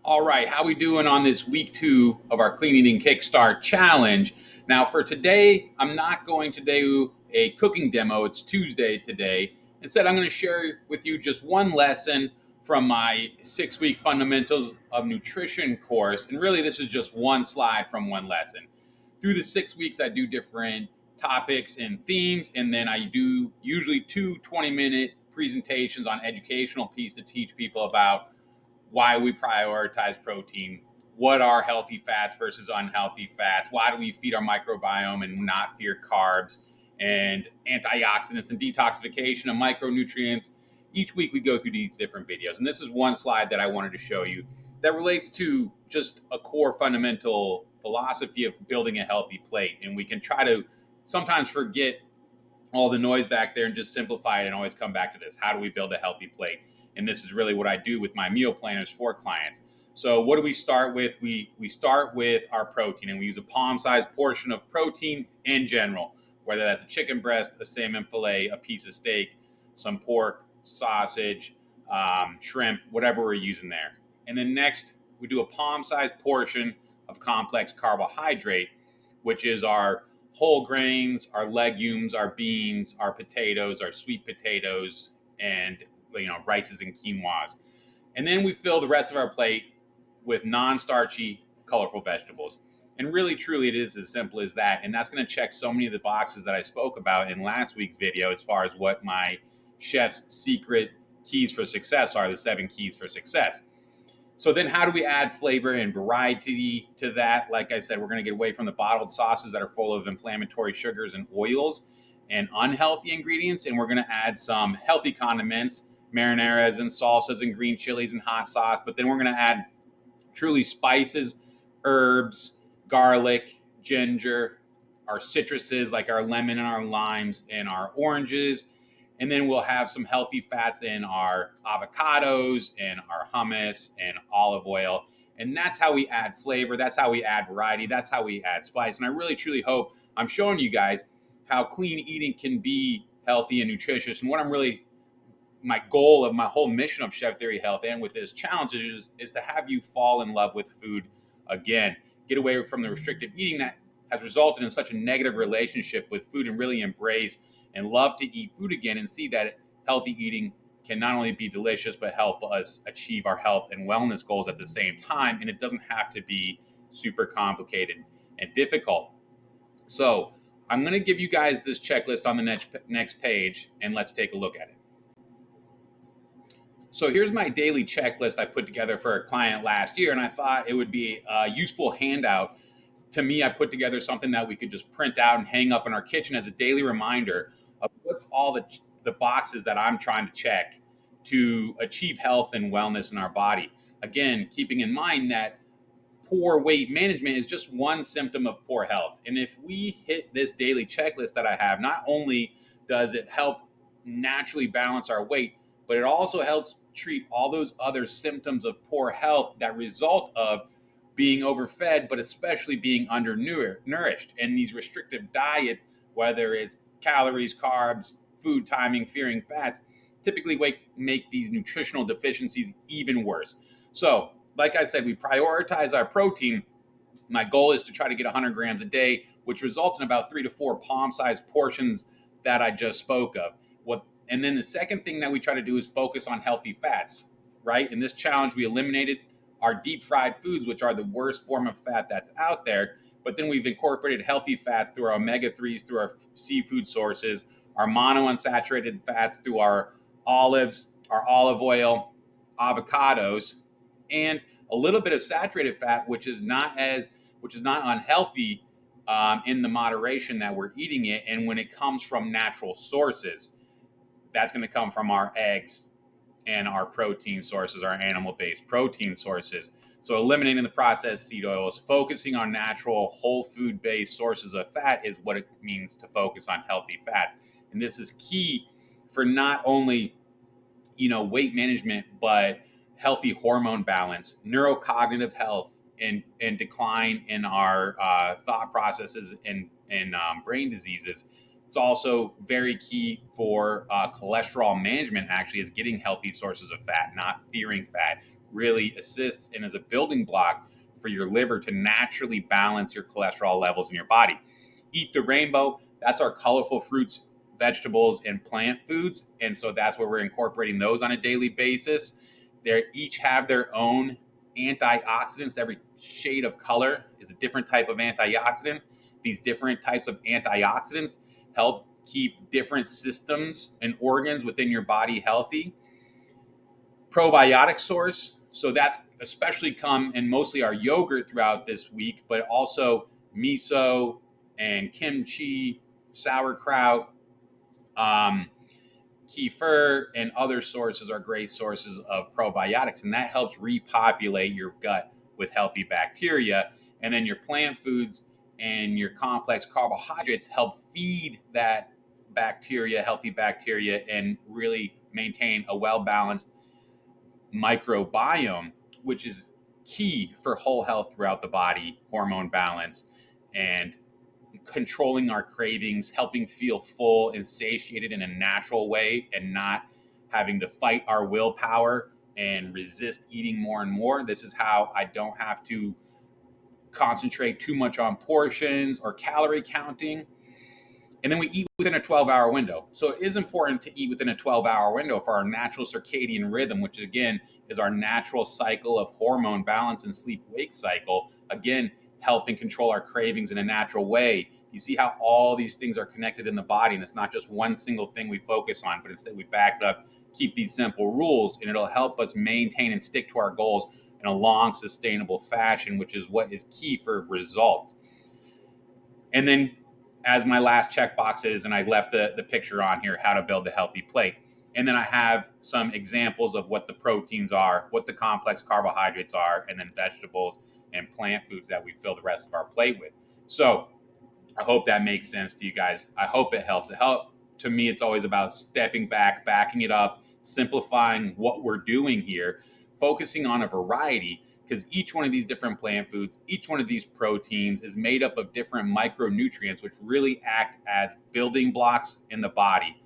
All right, how we doing on this week 2 of our Clean Eating Kickstart Challenge? Now, for today, I'm not going to do a cooking demo. It's Tuesday today. Instead, I'm going to share with you just one lesson from my 6-week Fundamentals of Nutrition course. And really, this is just one slide from one lesson. Through the 6 weeks, I do different topics and themes, and then I do usually two 20-minute presentations on educational piece to teach people about why we prioritize protein, what are healthy fats versus unhealthy fats, why do we feed our microbiome and not fear carbs, and antioxidants and detoxification of micronutrients. Each week we go through these different videos. And this is one slide that I wanted to show you that relates to just a core fundamental philosophy of building a healthy plate. And we can try to sometimes forget all the noise back there and just simplify it and always come back to this. How do we build a healthy plate? And this is really what I do with my meal planners for clients. So what do we start with? We start with our protein, and we use a palm-sized portion of protein in general, whether that's a chicken breast, a salmon fillet, a piece of steak, some pork, sausage, shrimp, whatever we're using there. And then next, we do a palm-sized portion of complex carbohydrate, which is our whole grains, our legumes, our beans, our potatoes, our sweet potatoes, and rices and quinoas. And then we fill the rest of our plate with non-starchy, colorful vegetables. And really, truly, it is as simple as that. And that's going to check so many of the boxes that I spoke about in last week's video as far as what my chef's secret keys for success are, the 7 keys for success. So then how do we add flavor and variety to that? Like I said, we're going to get away from the bottled sauces that are full of inflammatory sugars and oils and unhealthy ingredients. And we're going to add some healthy condiments, marinaras and salsas and green chilies and hot sauce. But then we're going to add truly spices, herbs, garlic, ginger, our citruses like our lemon and our limes and our oranges. And then we'll have some healthy fats in our avocados and our hummus and olive oil. And that's how we add flavor. That's how we add variety. That's how we add spice. And I really, truly hope I'm showing you guys how clean eating can be healthy and nutritious. And what I'm really, my goal of my whole mission of Chef Theory Health and with this challenge is to have you fall in love with food again. Get away from the restrictive eating that has resulted in such a negative relationship with food, and really embrace and love to eat food again and see that healthy eating can not only be delicious, but help us achieve our health and wellness goals at the same time. And it doesn't have to be super complicated and difficult. So I'm going to give you guys this checklist on the next page, and let's take a look at it. So here's my daily checklist I put together for a client last year, and I thought it would be a useful handout. To me, I put together something that we could just print out and hang up in our kitchen as a daily reminder of what's all the boxes that I'm trying to check to achieve health and wellness in our body. Again, keeping in mind that poor weight management is just one symptom of poor health. And if we hit this daily checklist that I have, not only does it help naturally balance our weight, but it also helps treat all those other symptoms of poor health that result of being overfed, but especially being undernourished. And these restrictive diets, whether it's calories, carbs, food timing, fearing fats, typically make these nutritional deficiencies even worse. So, like I said, we prioritize our protein. My goal is to try to get 100 grams a day, which results in about 3 to 4 palm-sized portions that I just spoke of. And then the second thing that we try to do is focus on healthy fats, right? In this challenge, we eliminated our deep fried foods, which are the worst form of fat that's out there. But then we've incorporated healthy fats through our omega-3s, through our seafood sources, our monounsaturated fats through our olives, our olive oil, avocados, and a little bit of saturated fat, which is not unhealthy in the moderation that we're eating it. And when it comes from natural sources, that's going to come from our eggs and our protein sources, our animal-based protein sources. So eliminating the processed seed oils, focusing on natural whole food-based sources of fat is what it means to focus on healthy fats. And this is key for not only, weight management, but healthy hormone balance, neurocognitive health, and decline in our thought processes and brain diseases. It's also very key for cholesterol management, actually, is getting healthy sources of fat, not fearing fat, really assists and is a building block for your liver to naturally balance your cholesterol levels in your body. Eat the Rainbow, that's our colorful fruits, vegetables, and plant foods. And so that's where we're incorporating those on a daily basis. They each have their own antioxidants. Every shade of color is a different type of antioxidant. These different types of antioxidants help keep different systems and organs within your body healthy. Probiotic source, so that's especially come in mostly our yogurt throughout this week, but also miso and kimchi, sauerkraut, kefir, and other sources are great sources of probiotics, and that helps repopulate your gut with healthy bacteria. And then your plant foods and your complex carbohydrates help feed that bacteria, healthy bacteria, and really maintain a well-balanced microbiome, which is key for whole health throughout the body, hormone balance, and controlling our cravings, helping feel full and satiated in a natural way and not having to fight our willpower and resist eating more and more. This is how I don't have to concentrate too much on portions or calorie counting. And then we eat within a 12-hour window. So it is important to eat within a 12-hour window for our natural circadian rhythm, which again is our natural cycle of hormone balance and sleep-wake cycle. Again, helping control our cravings in a natural way. You see how all these things are connected in the body, and it's not just one single thing we focus on, but instead we back it up, keep these simple rules, and it'll help us maintain and stick to our goals in a long, sustainable fashion, which is what is key for results. And then as my last checkbox is, and I left the picture on here, how to build a healthy plate. And then I have some examples of what the proteins are, what the complex carbohydrates are, and then vegetables and plant foods that we fill the rest of our plate with. So I hope that makes sense to you guys. I hope it helps. To me, it's always about stepping back, backing it up, simplifying what we're doing here, focusing on a variety, because each one of these different plant foods, each one of these proteins is made up of different micronutrients, which really act as building blocks in the body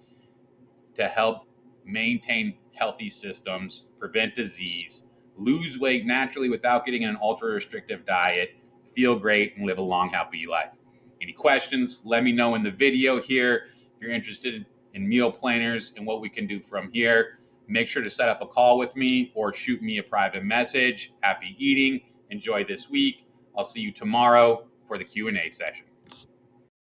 to help maintain healthy systems, prevent disease, lose weight naturally without getting an ultra restrictive diet, feel great, and live a long, happy life. Any questions, let me know in the video here. If you're interested in meal planners and what we can do from here, make sure to set up a call with me or shoot me a private message. Happy eating. Enjoy this week. I'll see you tomorrow for the Q&A session.